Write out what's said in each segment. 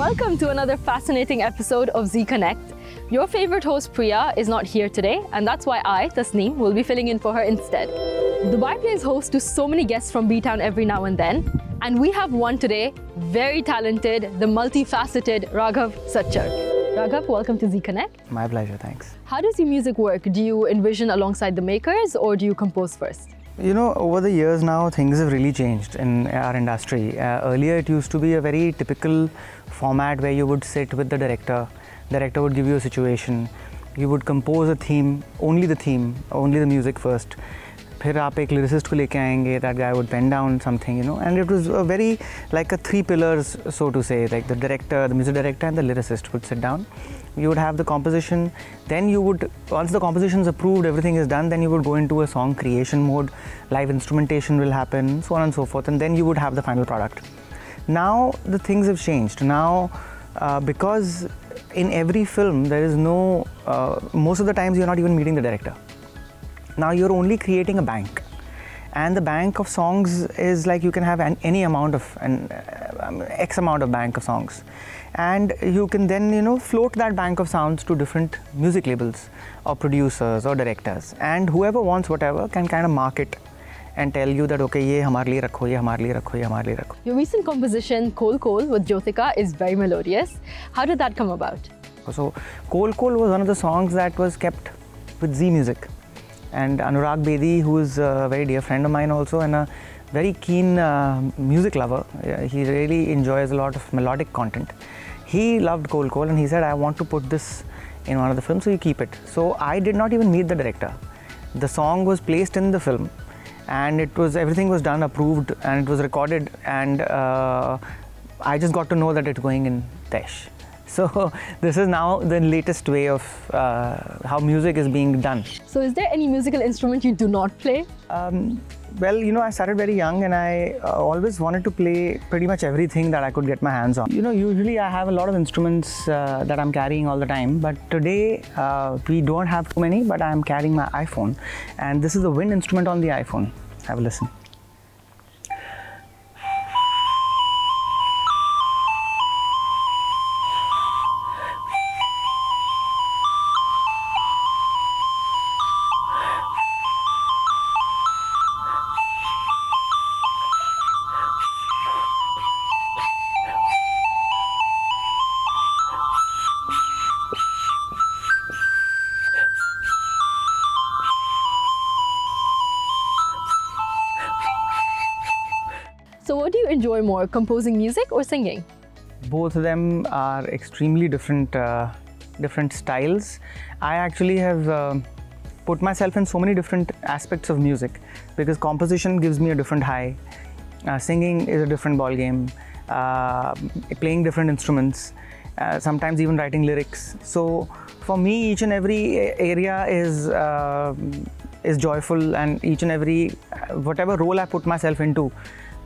Welcome to another fascinating episode of Zee Connect. Your favorite host Priya is not here today, and that's why I, Tasneem, will be filling in for her instead. Dubai plays host to so many guests from B-Town every now and then, and we have one today, very talented, the multifaceted Raghavsachar. Raghav, welcome to Zee Connect. My pleasure, thanks. How does your music work? Do you envision alongside the makers or do you compose first? You know, over the years now, things have really changed in our industry. Earlier, it used to be a very typical format where you would sit with the director. Director would give you a situation. You would compose a theme, only the music first. फिर आप एक lyricist को लेके आएंगे, that guy would pen down something, you know, and it was a very, like a three pillars, so to say, like the director, the music director and the lyricist would sit down. You would have the composition, then you would, once the composition is approved, everything is done, then you would go into a song creation mode, live instrumentation will happen, so on and so forth, and then you would have the final product. Now, the things have changed. Now, because in every film, there is no, most of the times you're not even meeting the director. Now you're only creating a bank, and the bank of songs is like you can have any amount of X amount of bank of songs, and you can then, you know, float that bank of sounds to different music labels or producers or directors, and whoever wants whatever can kind of market and tell you that okay, ye hamare liye rakho, ye hamare liye rakho, ye hamare liye rakho. Your recent composition Kol Kol with Jyotika is very melodious. How did that come about? So Kol Kol was one of the songs that was kept with Zee Music. And Anurag Bedi, who is a very dear friend of mine also and a very keen music lover, he really enjoys a lot of melodic content. He loved Kol Kol and he said, I want to put this in one of the films, so you keep it. So I did not even meet the director. The song was placed in the film and everything was done, approved, and it was recorded, and I just got to know that it's going in Tesh. So this is now the latest way of how music is being done. So is there any musical instrument you do not play? Well, you know, I started very young and I always wanted to play pretty much everything that I could get my hands on. You know, usually I have a lot of instruments that I'm carrying all the time, but today we don't have too many, but I'm carrying my iPhone, and this is the wind instrument on the iPhone. Have a listen. So what do you enjoy more, composing music or singing? Both of them are extremely different styles. I actually have put myself in so many different aspects of music because composition gives me a different high. Singing is a different ball game. Playing different instruments, sometimes even writing lyrics. So for me, each and every area is joyful, and each and every whatever role I put myself into,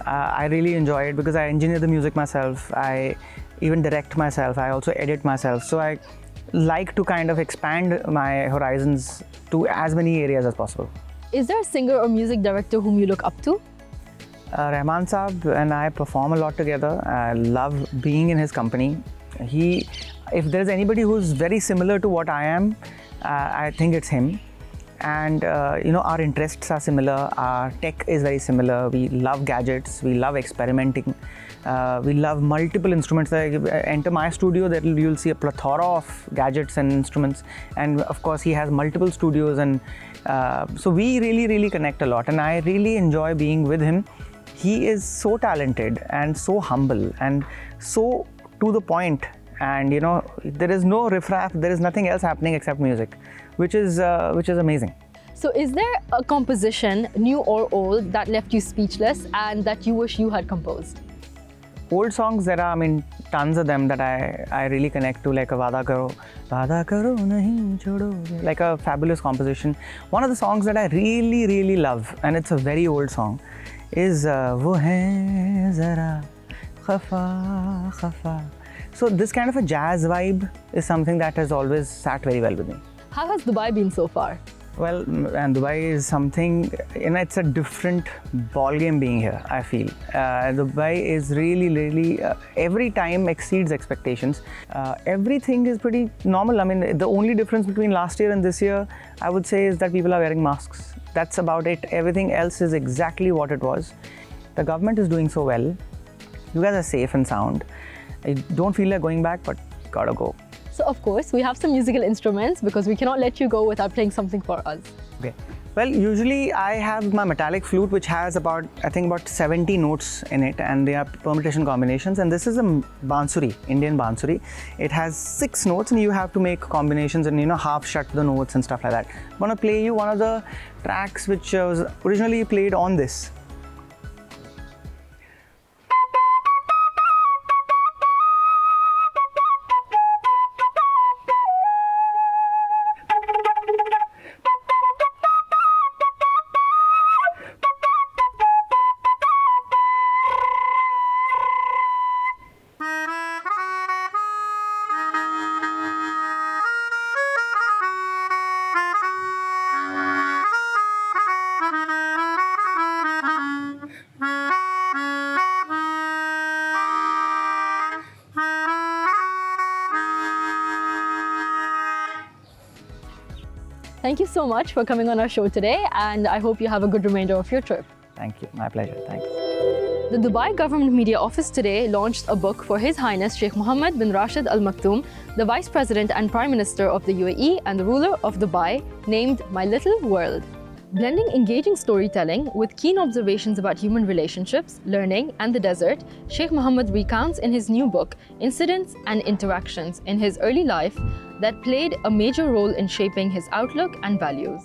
I really enjoy it because I engineer the music myself. I even direct myself. I also edit myself. So I like to kind of expand my horizons to as many areas as possible. Is there a singer or music director whom you look up to? Rahman Saab and I perform a lot together. I love being in his company. If there's anybody who's very similar to what I am, I think it's him. And you know, our interests are similar, our tech is very similar. We love gadgets, we love experimenting, we love multiple instruments. Enter my studio, you'll see a plethora of gadgets and instruments, and of course he has multiple studios, and so we really connect a lot, and I really enjoy being with him. He is so talented and so humble and so to the point, and you know, there is no riffraff, there is nothing else happening except music, which is amazing. So is there a composition, new or old, that left you speechless and that you wish you had composed? Old songs, there are, I mean, tons of them that I really connect to, like a Vada Karo Nahi Chodo, like a fabulous composition. One of the songs that I really love, and it's a very old song, is Wo Hai Zara Khafa Khafa. So this kind of a jazz vibe is something that has always sat very well with me. How has Dubai been so far? Well, and Dubai is something, it's a different ball game being here, I feel. Dubai is really, every time exceeds expectations. Everything is pretty normal. I mean, the only difference between last year and this year, I would say, is that people are wearing masks. That's about it. Everything else is exactly what it was. The government is doing so well. You guys are safe and sound. I don't feel like going back, but gotta go. So of course, we have some musical instruments because we cannot let you go without playing something for us. Okay. Well, usually I have my metallic flute, which has about 70 notes in it, and they are permutation combinations. And this is a bansuri, Indian bansuri. It has 6 notes, and you have to make combinations and half shut the notes and stuff like that. I'm gonna play you one of the tracks which was originally played on this. Thank you so much for coming on our show today, and I hope you have a good remainder of your trip. Thank you. My pleasure. Thanks. The Dubai Government Media Office today launched a book for His Highness Sheikh Mohammed bin Rashid Al Maktoum, the Vice President and Prime Minister of the UAE and the ruler of Dubai, named My Little World. Blending engaging storytelling with keen observations about human relationships, learning, and the desert, Sheikh Mohammed recounts in his new book incidents and interactions in his early life that played a major role in shaping his outlook and values.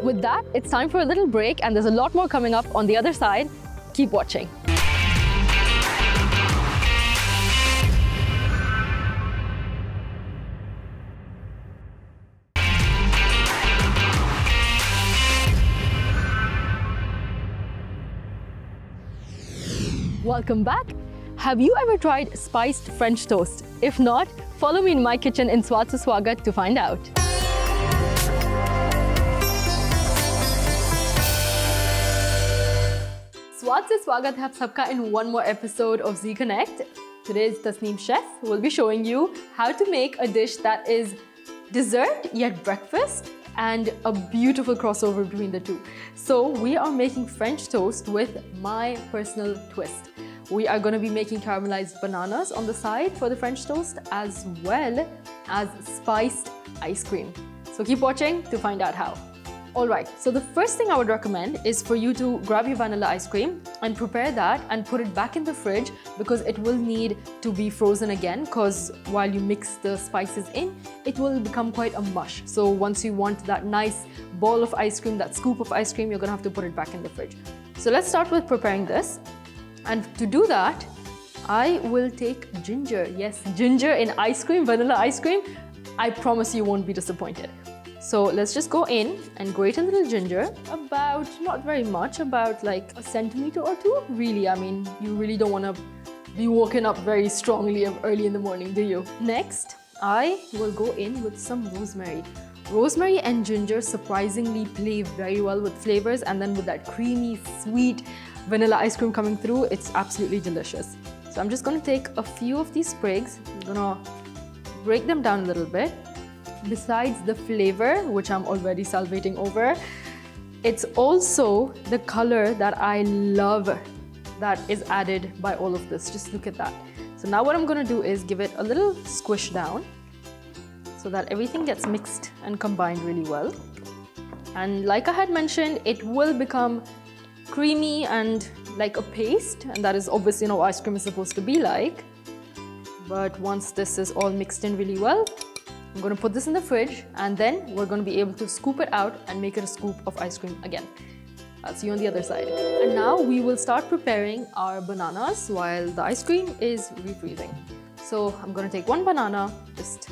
With that, it's time for a little break, and there's a lot more coming up on the other side. Keep watching. Welcome back. Have you ever tried spiced French toast? If not, follow me in my kitchen in Swat Se Swagat to find out. Swat Se Swagat hai aap sabka in one more episode of Zee Connect. Today's Tasneem chef will be showing you how to make a dish that is dessert yet breakfast, and a beautiful crossover between the two. So we are making French toast with my personal twist. We are going to be making caramelized bananas on the side for the French toast, as well as spiced ice cream. So keep watching to find out how. Alright, so the first thing I would recommend is for you to grab your vanilla ice cream and prepare that and put it back in the fridge, because it will need to be frozen again, because while you mix the spices in, it will become quite a mush. So once you want that nice ball of ice cream, that scoop of ice cream, you're gonna have to put it back in the fridge. So let's start with preparing this. And to do that, I will take ginger. Yes, ginger in ice cream, vanilla ice cream. I promise you won't be disappointed. So let's just go in and grate a little ginger, about, not very much, about like a centimeter or two. Really, I mean, you really don't want to be woken up very strongly early in the morning, do you? Next, I will go in with some rosemary. Rosemary and ginger surprisingly play very well with flavors, and then with that creamy, sweet vanilla ice cream coming through, it's absolutely delicious. So I'm just going to take a few of these sprigs, I'm going to break them down a little bit. Besides the flavor, which I'm already salivating over, it's also the color that I love that is added by all of this. Just look at that. So now what I'm gonna do is give it a little squish down so that everything gets mixed and combined really well. And like I had mentioned, it will become creamy and like a paste, and that is obviously what ice cream is supposed to be like. But once this is all mixed in really well, I'm going to put this in the fridge, and then we're going to be able to scoop it out and make it a scoop of ice cream again. I'll see you on the other side. And now we will start preparing our bananas while the ice cream is refreezing. So I'm going to take one banana, just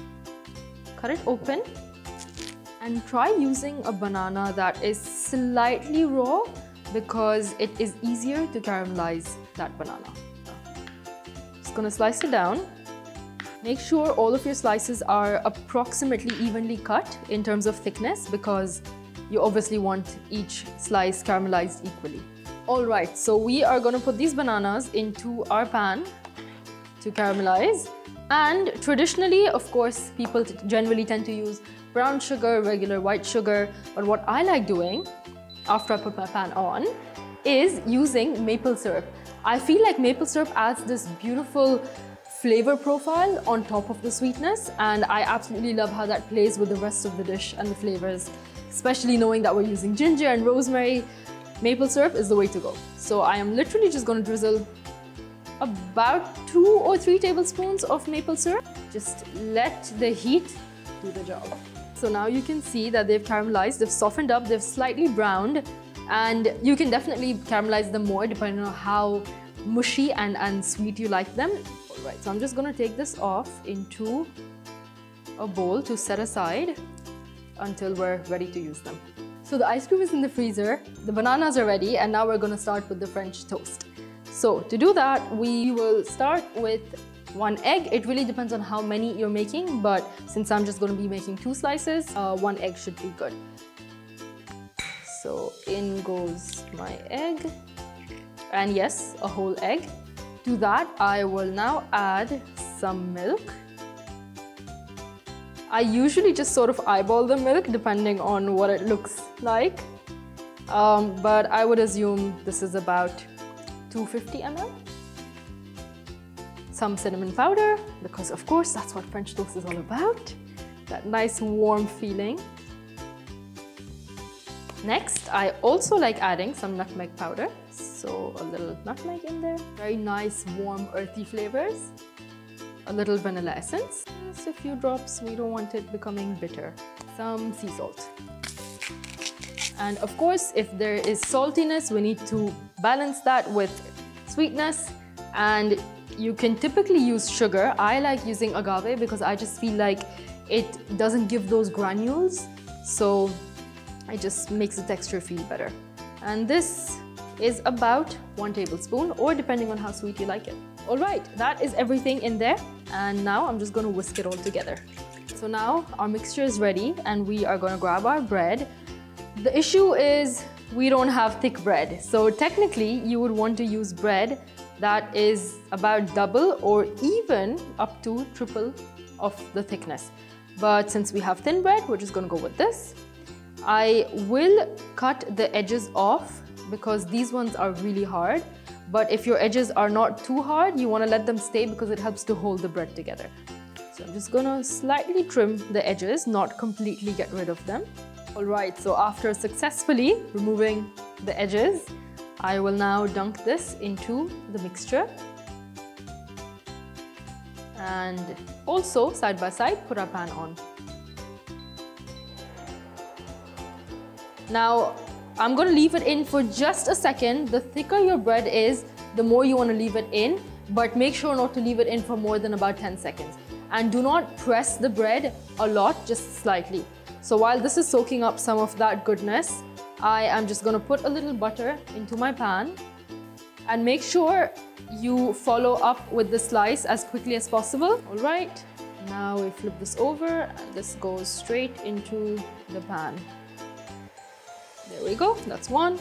cut it open, and try using a banana that is slightly raw because it is easier to caramelize that banana. Just going to slice it down. Make sure all of your slices are approximately evenly cut in terms of thickness because you obviously want each slice caramelized equally. Alright, so we are going to put these bananas into our pan to caramelize. And traditionally, of course, people generally tend to use brown sugar, regular white sugar. But what I like doing after I put my pan on is using maple syrup. I feel like maple syrup adds this beautiful flavor profile on top of the sweetness, and I absolutely love how that plays with the rest of the dish and the flavors, especially knowing that we're using ginger and rosemary. Maple syrup is the way to go. So I am literally just going to drizzle about 2 or 3 tablespoons of maple syrup. Just let the heat do the job. So now you can see that they've caramelized, they've softened up, they've slightly browned, and you can definitely caramelize them more depending on how mushy and sweet you like them. Alright, so I'm just going to take this off into a bowl to set aside until we're ready to use them. So the ice cream is in the freezer, the bananas are ready, and now we're going to start with the French toast. So to do that, we will start with 1 egg. It really depends on how many you're making, but since I'm just going to be making 2 slices, 1 egg should be good. So in goes my egg, and yes, a whole egg. To that, I will now add some milk. I usually just sort of eyeball the milk depending on what it looks like, but I would assume this is about 250 ml. Some cinnamon powder, because of course that's what French toast is all about. That nice warm feeling. Next, I also like adding some nutmeg powder. So a little nutmeg in there. Very nice, warm, earthy flavors. A little vanilla essence. Just a few drops, we don't want it becoming bitter. Some sea salt. And of course, if there is saltiness, we need to balance that with sweetness. And you can typically use sugar. I like using agave because I just feel like it doesn't give those granules. So it just makes the texture feel better. And this is about 1 tablespoon, or depending on how sweet you like it. All right, that is everything in there. And now I'm just going to whisk it all together. So now our mixture is ready and we are going to grab our bread. The issue is we don't have thick bread. So technically you would want to use bread that is about double or even up to triple of the thickness. But since we have thin bread, we're just going to go with this. I will cut the edges off because these ones are really hard. But if your edges are not too hard, you want to let them stay because it helps to hold the bread together. So I'm just going to slightly trim the edges, not completely get rid of them. Alright, so after successfully removing the edges, I will now dunk this into the mixture. And also, side by side, put our pan on. Now, I'm going to leave it in for just a second. The thicker your bread is, the more you want to leave it in, but make sure not to leave it in for more than about 10 seconds. And do not press the bread a lot, just slightly. So while this is soaking up some of that goodness, I am just going to put a little butter into my pan and make sure you follow up with the slice as quickly as possible. All right, now we flip this over and this goes straight into the pan. There we go, that's one.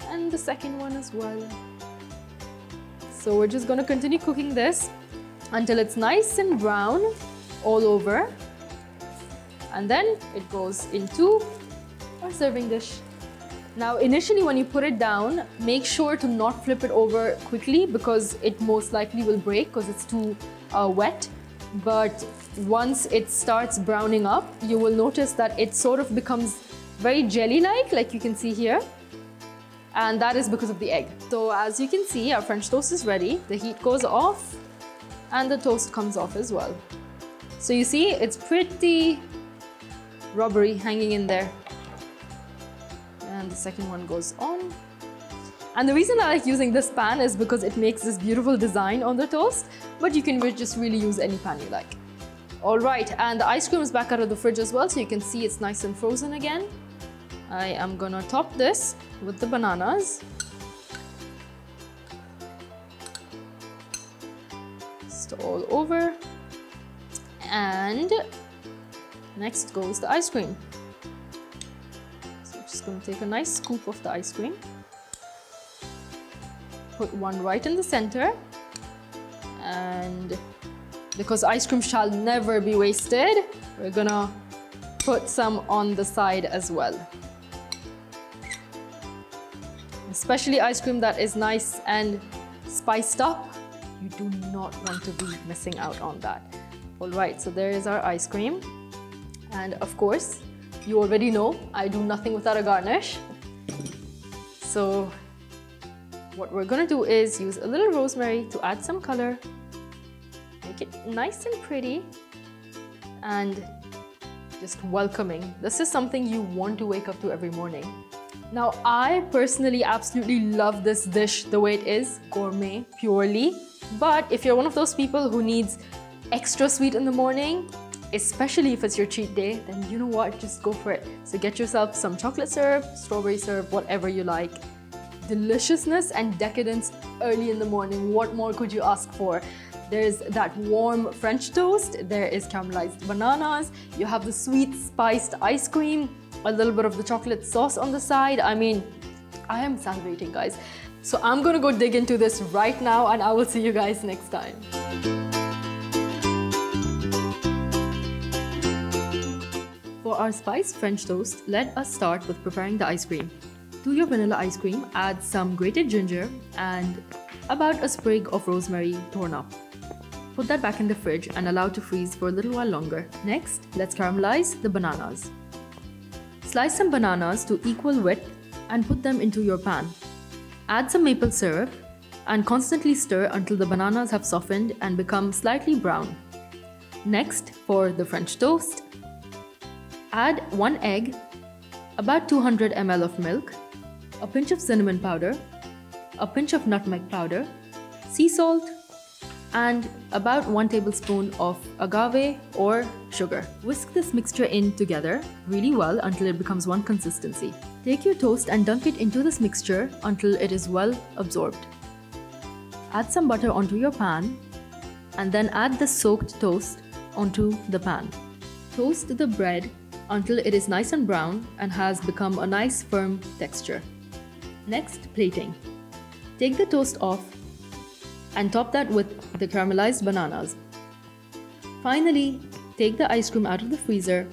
And the second one as well. So we're just going to continue cooking this until it's nice and brown all over. And then it goes into our serving dish. Now, initially when you put it down, make sure to not flip it over quickly because it most likely will break because it's too wet. But once it starts browning up, you will notice that it sort of becomes very jelly-like, like you can see here. And that is because of the egg. So as you can see, our French toast is ready. The heat goes off and the toast comes off as well. So you see, it's pretty rubbery hanging in there. And the second one goes on. And the reason I like using this pan is because it makes this beautiful design on the toast, but you can just really use any pan you like. All right, and the ice cream is back out of the fridge as well, so you can see it's nice and frozen again. I am gonna top this with the bananas. Just all over. And next goes the ice cream. So I'm just gonna take a nice scoop of the ice cream. Put one right in the center, and because ice cream shall never be wasted, we're gonna put some on the side as well. Especially ice cream that is nice and spiced up, you do not want to be missing out on that. All right, so there is our ice cream. And of course, you already know I do nothing without a garnish. So what we're gonna do is use a little rosemary to add some color, make it nice and pretty, and just welcoming. This is something you want to wake up to every morning. Now, I personally absolutely love this dish the way it is, gourmet, purely. But if you're one of those people who needs extra sweet in the morning, especially if it's your cheat day, then you know what, just go for it. So get yourself some chocolate syrup, strawberry syrup, whatever you like. Deliciousness and decadence early in the morning. What more could you ask for? There's that warm French toast, there is caramelized bananas, you have the sweet spiced ice cream, a little bit of the chocolate sauce on the side. I mean, I am salivating, guys. So I'm gonna go dig into this right now, and I will see you guys next time. For our spiced French toast, let us start with preparing the ice cream. To your vanilla ice cream, add some grated ginger and about a sprig of rosemary torn up. Put that back in the fridge and allow to freeze for a little while longer. Next, let's caramelize the bananas. Slice some bananas to equal width and put them into your pan. Add some maple syrup and constantly stir until the bananas have softened and become slightly brown. Next, for the French toast, add 1 egg, about 200 ml of milk, a pinch of cinnamon powder, a pinch of nutmeg powder, sea salt, and about 1 tablespoon of agave or sugar. Whisk this mixture in together really well until it becomes one consistency. Take your toast and dunk it into this mixture until it is well absorbed. Add some butter onto your pan and then add the soaked toast onto the pan. Toast the bread until it is nice and brown and has become a nice firm texture. Next, plating. Take the toast off and top that with the caramelized bananas. Finally, take the ice cream out of the freezer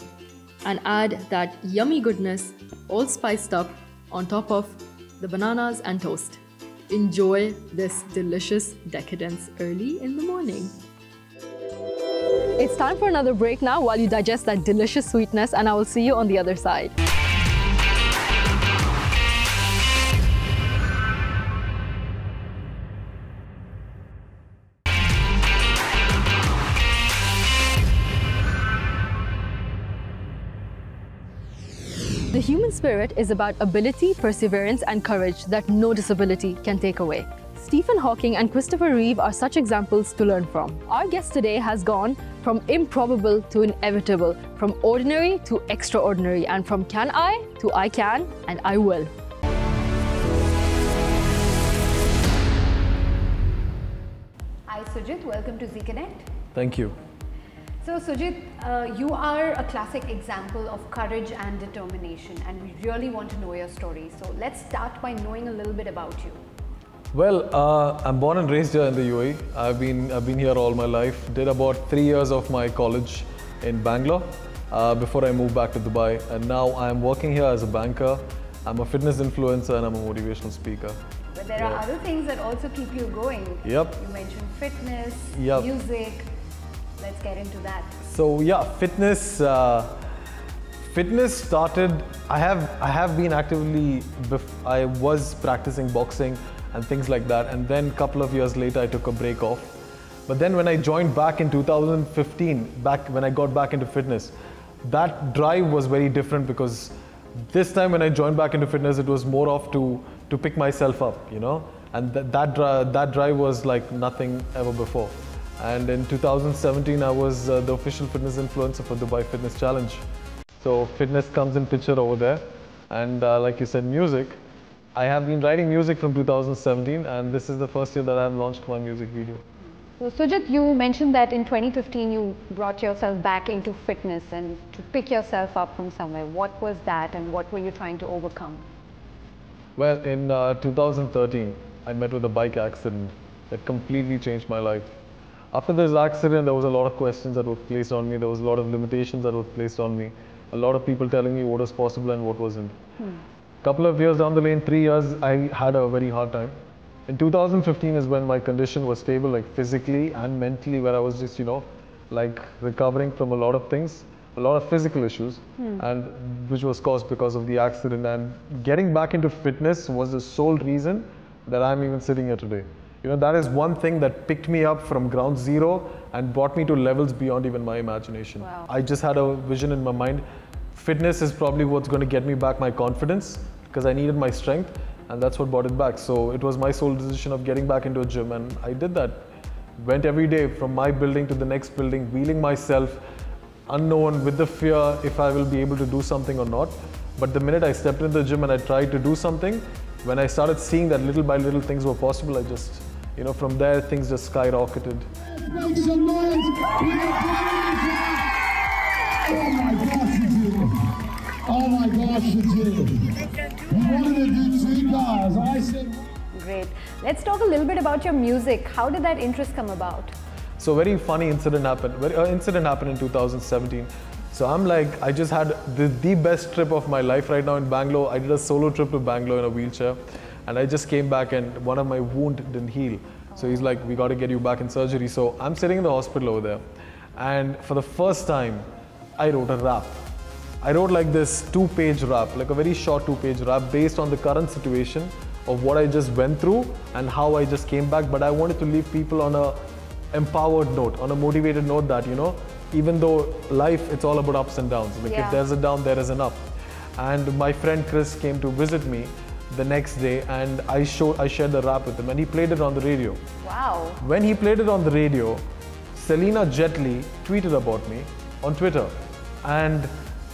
and add that yummy goodness all spiced up on top of the bananas and toast. Enjoy this delicious decadence early in the morning. It's time for another break now while you digest that delicious sweetness, and I will see you on the other side. The human spirit is about ability, perseverance, and courage that no disability can take away. Stephen Hawking and Christopher Reeve are such examples to learn from. Our guest today has gone from improbable to inevitable, from ordinary to extraordinary, and from can I to I can and I will. Hi Sujit, welcome to Zee Connect. Thank you. So Sujit, you are a classic example of courage and determination, and we really want to know your story. So let's start by knowing a little bit about you. Well, I'm born and raised here in the UAE. I've been here all my life. Did about 3 years of my college in Bangalore before I moved back to Dubai, and now I'm working here as a banker I'm a fitness influencer and I'm a motivational speaker. But there are other things that also keep you going. Yep. You mentioned fitness, music. Let's get into that. So yeah, fitness. Fitness started. I have been actively. I was practicing boxing and things like that, and then a couple of years later, I took a break off. But then when I joined back in 2015, when I got back into fitness, that drive was very different, because this time when I joined back into fitness, it was more of to pick myself up, you know, and that drive was like nothing ever before. And in 2017, I was the official fitness influencer for Dubai Fitness Challenge. So fitness comes in picture over there, and like you said, music. I have been writing music from 2017, and this is the first year that I have launched my music video. So Sujit, you mentioned that in 2015 you brought yourself back into fitness and to pick yourself up from somewhere. What was that, and what were you trying to overcome? Well, in 2013, I met with a bike accident that completely changed my life. After this accident, there was a lot of questions that were placed on me. There was a lot of limitations that were placed on me. A lot of people telling me what was possible and what wasn't. Couple of years down the lane, 3 years, I had a very hard time. In 2015 is when my condition was stable, like physically and mentally, where I was just, you know, like recovering from a lot of things, a lot of physical issues, and which was caused because of the accident. And getting back into fitness was the sole reason that I'm even sitting here today. You know, that is one thing that picked me up from ground zero and brought me to levels beyond even my imagination. Wow. I just had a vision in my mind. Fitness is probably what's going to get me back my confidence, because I needed my strength, and that's what brought it back. So it was my sole decision of getting back into a gym, and I did that. Went every day from my building to the next building, wheeling myself, unknown, with the fear if I will be able to do something or not. But the minute I stepped into the gym and I tried to do something, when I started seeing that little by little things were possible, I just, you know, from there things just skyrocketed. Make some noise. Oh my gosh, you did. Oh my gosh, you did. You wanted to do 3 guys. I said. Great. Let's talk a little bit about your music. How did that interest come about? So very funny incident happened. Incident happened in 2017. So I'm like, I just had the best trip of my life right now in Bangalore. I did a solo trip to Bangalore in a wheelchair, and I just came back and one of my wound didn't heal. So he's like, we got to get you back in surgery. So I'm sitting in the hospital over there, and for the first time, I wrote a rap. I wrote like this 2-page rap, like a very short 2-page rap based on the current situation of what I just went through and how I just came back. But I wanted to leave people on a empowered note, on a motivated note that, you know, even though life, it's all about ups and downs. Like if there's a down, there is an up. And my friend Chris came to visit me the next day, and I shared the rap with him, and he played it on the radio. Wow. When he played it on the radio, Selena Jetli tweeted about me on Twitter. And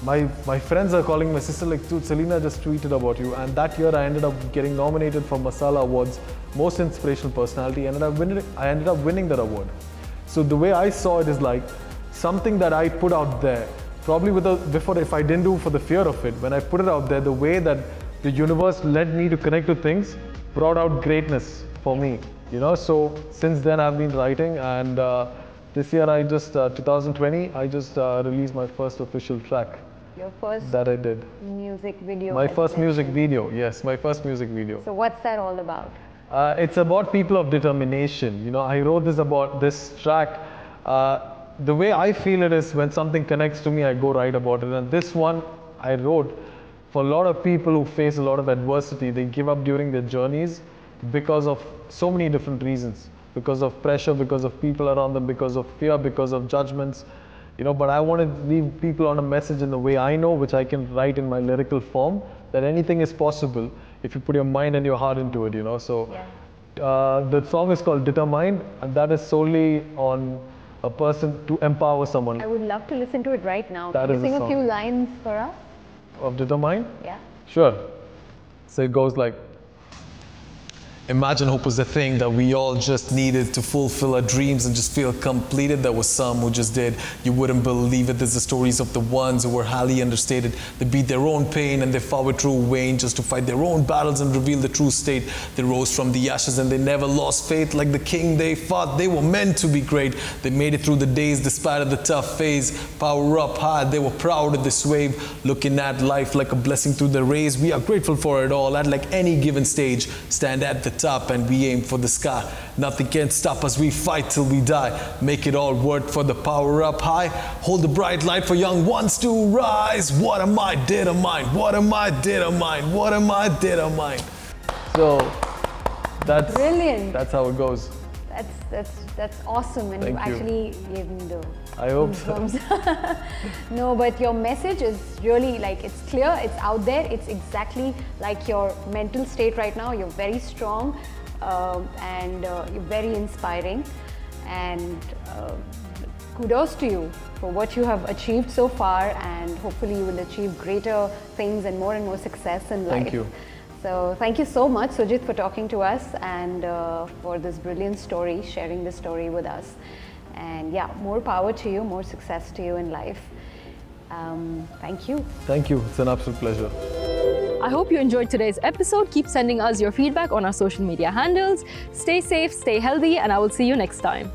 my friends are calling my sister like, dude, Selena just tweeted about you. And that year I ended up getting nominated for Masala Awards, Most Inspirational Personality, and I ended up winning that award. So the way I saw it is like something that I put out there, probably before, if I didn't do for the fear of it, when I put it out there, the way that the universe led me to connect to things brought out greatness for me, you know. So since then I've been writing, and this year I just, 2020, I just released my first official track. Your first that I did. Music video. My first music video, yes, my first music video. So what's that all about? It's about people of determination. You know, I wrote this about this track. The way I feel it is when something connects to me, I go write about it. And this one I wrote for a lot of people who face a lot of adversity. They give up during their journeys because of so many different reasons. Because of pressure, because of people around them, because of fear, because of judgments. You know, but I want to leave people on a message in the way I know, which I can write in my lyrical form, that anything is possible if you put your mind and your heart into it, you know. So the song is called Determined, and that is solely on a person to empower someone. I would love to listen to it right now. That Can is you sing the a few song. lines for us? Of Determined? Yeah. Sure. So it goes like, Imagine hope was the thing that we all just needed to fulfill our dreams and just feel completed. There was some who just did. You wouldn't believe it. There's the stories of the ones who were highly understated. They beat their own pain and they fought with true Wayne just to fight their own battles and reveal the true state. They rose from the ashes and they never lost faith. Like the king they fought, they were meant to be great. They made it through the days despite of the tough phase. Power up high, they were proud of this wave. Looking at life like a blessing through the rays. We are grateful for it all at like any given stage. Stand at the top and we aim for the sky. Nothing can stop us, we fight till we die. Make it all work for the power up high. Hold the bright light for young ones to rise. What am I, did of mine? What am I, did of mine? What am I, did of mine? So that's brilliant. That's how it goes. That's awesome, and you actually gave me the I hope so. No, but your message is really like, it's clear, it's out there, it's exactly like your mental state right now. You're very strong and you're very inspiring, and kudos to you for what you have achieved so far, and hopefully you will achieve greater things and more success in life. Thank you. So thank you so much, Sujit, for talking to us and for this brilliant story, sharing this story with us. And yeah, more power to you, more success to you in life. Thank you. Thank you. It's an absolute pleasure. I hope you enjoyed today's episode. Keep sending us your feedback on our social media handles. Stay safe, stay healthy, and I will see you next time.